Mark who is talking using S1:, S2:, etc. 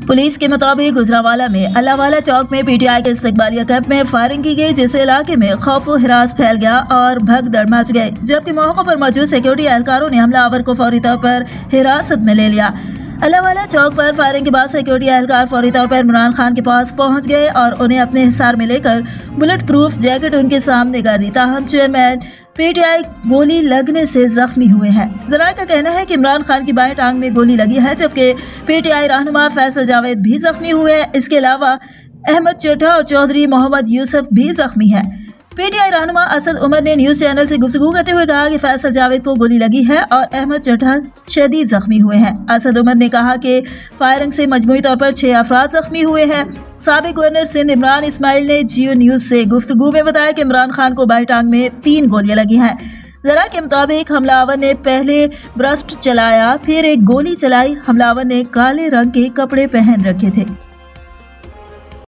S1: Police के मुताबिक गुजरावाला में अल्लाहवाला चौक में पीटीआई के इस्तकबालिया कैंप में फायरिंग की गई, जिससे इलाके में खौफ व हिरास फैल गया और भगदड़ मच गई। जबकि मौके पर मौजूद सिक्योरिटी एहलकारों ने हमलावर को फौरी तौर पर हिरासत में ले लिया। अल्लाहवाला चौक पर फायरिंग के बाद सिक्योरिटी एहलकार फौरी तौर पर इमरान खान के पास पहुंच गए और उन्हें अपने हिसार में लेकर बुलेट प्रूफ जैकेट उनके सामने कर दी। ताहम चेयरमैन पीटीआई गोली लगने से जख्मी हुए हैं। जराये का कहना है कि इमरान खान की बाएं टांग में गोली लगी है, जबकि पीटीआई रहनुमा फैसल जावेद भी जख्मी हुए हैं। इसके अलावा अहमद चड्ढा और चौधरी मोहम्मद यूसुफ भी जख्मी है। पीटीआई रहनुमा असद उमर ने न्यूज चैनल से गुफ्तगू करते हुए कहा कि फैसल जावेद को गोली लगी है और अहमद चड्ढा शदीद जख्मी हुए हैं। असद उमर ने कहा कि फायरिंग से मजमूई तौर पर 6 अफराद जख्मी हुए हैं। साबिक गवर्नर सिंध इमरान इस्माइल ने जियो न्यूज से गुफ्तगू में बताया कि इमरान खान को बाएं टांग में 3 गोलियां लगी हैं। जरा के मुताबिक हमलावर ने पहले ब्रस्ट चलाया, फिर एक गोली चलाई। हमलावर ने काले रंग के कपड़े पहन रखे थे।